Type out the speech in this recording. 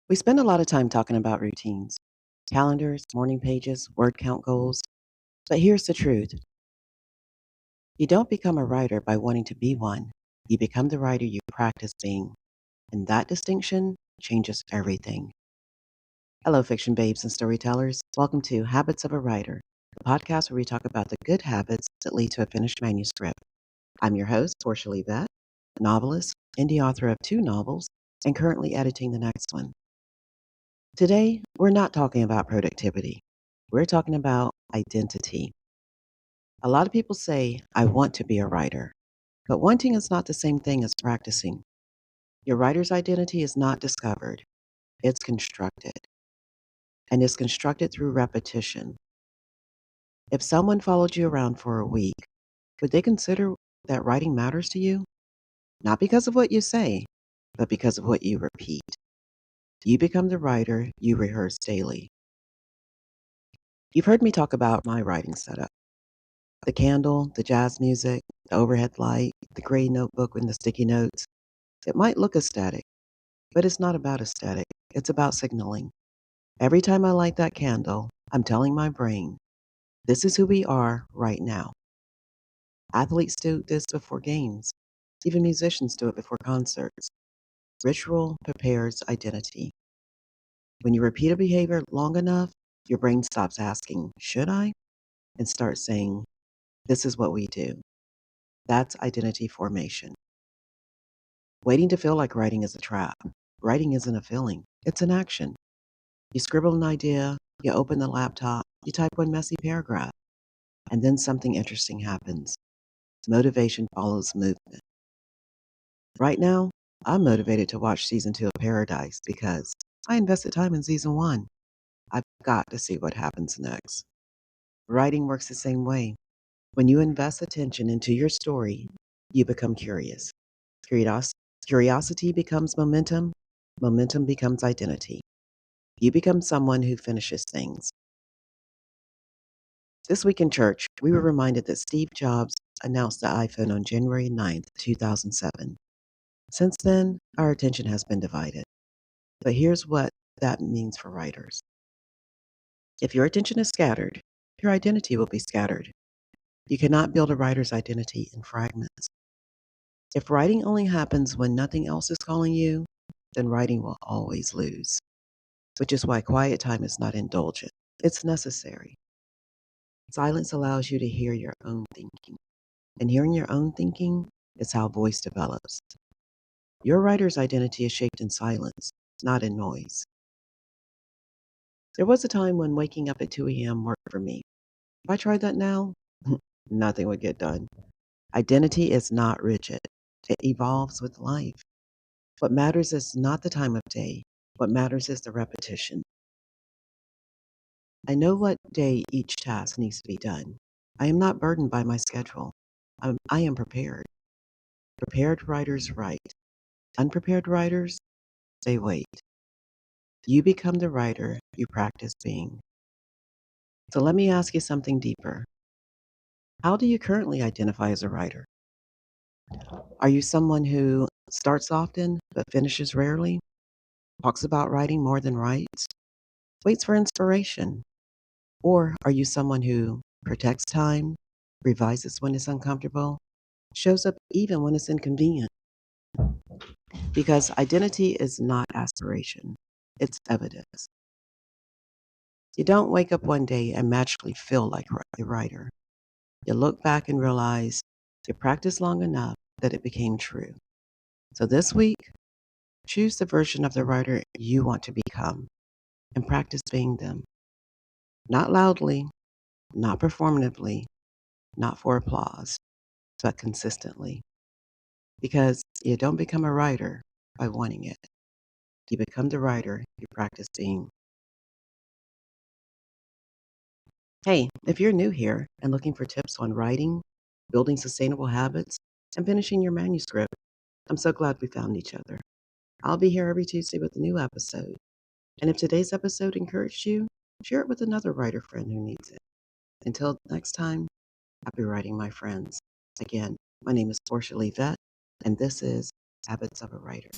We spend a lot of time talking about routines, calendars, morning pages, word count goals. But here's the truth: you don't become a writer by wanting to be one. You become the writer you practice being. And that distinction changes everything. Hello, fiction babes and storytellers. Welcome to Habits of a Writer, the podcast where we talk about the good habits that lead to a finished manuscript. I'm your host, Portia Vet, novelist, indie author of 2 novels, and currently editing the next one. Today, we're not talking about productivity. We're talking about identity. A lot of people say, I want to be a writer, but wanting is not the same thing as practicing. Your writer's identity is not discovered, it's constructed, and it's constructed through repetition. If someone followed you around for a week, would they consider that writing matters to you? Not because of what you say, but because of what you repeat. You become the writer you rehearse daily. You've heard me talk about my writing setup: the candle, the jazz music, the overhead light, the gray notebook with the sticky notes. It might look aesthetic, but it's not about aesthetic. It's about signaling. Every time I light that candle, I'm telling my brain, this is who we are right now. Athletes do this before games. Even musicians do it before concerts. Ritual prepares identity. When you repeat a behavior long enough, your brain stops asking, should I? And starts saying, this is what we do. That's identity formation. Waiting to feel like writing is a trap. Writing isn't a feeling, it's an action. You scribble an idea, you open the laptop, you type one messy paragraph, and then something interesting happens. Motivation follows movement. Right now, I'm motivated to watch season 2 of Paradise because I invested time in season 1. I've got to see what happens next. Writing works the same way. When you invest attention into your story, you become curious. Curiosity becomes momentum. Momentum becomes identity. You become someone who finishes things. This week in church, we were reminded that Steve Jobs announced the iPhone on January 9th, 2007. Since then, our attention has been divided. But here's what that means for writers. If your attention is scattered, your identity will be scattered. You cannot build a writer's identity in fragments. If writing only happens when nothing else is calling you, then writing will always lose. Which is why quiet time is not indulgent. It's necessary. Silence allows you to hear your own thinking. And hearing your own thinking is how voice develops. Your writer's identity is shaped in silence, not in noise. There was a time when waking up at 2 a.m. worked for me. If I tried that now, nothing would get done. Identity is not rigid. It evolves with life. What matters is not the time of day. What matters is the repetition. I know what day each task needs to be done. I am not burdened by my schedule. I am prepared. Prepared writers write. Unprepared writers, they wait. You become the writer you practice being. So let me ask you something deeper. How do you currently identify as a writer? Are you someone who starts often but finishes rarely? Talks about writing more than writes? Waits for inspiration? Or are you someone who protects time, revises when it's uncomfortable, shows up even when it's inconvenient? Because identity is not aspiration, it's evidence. You don't wake up one day and magically feel like a writer. You look back and realize you practiced long enough that it became true. So this week, choose the version of the writer you want to become and practice being them. Not loudly, not performatively, not for applause, but consistently. Because you don't become a writer by wanting it. You become the writer you practice being. Hey, if you're new here and looking for tips on writing, building sustainable habits, and finishing your manuscript, I'm so glad we found each other. I'll be here every Tuesday with a new episode. And if today's episode encouraged you, share it with another writer friend who needs it. Until next time, happy writing, my friends. Again, my name is Portia Vet, and this is Habits of a Writer.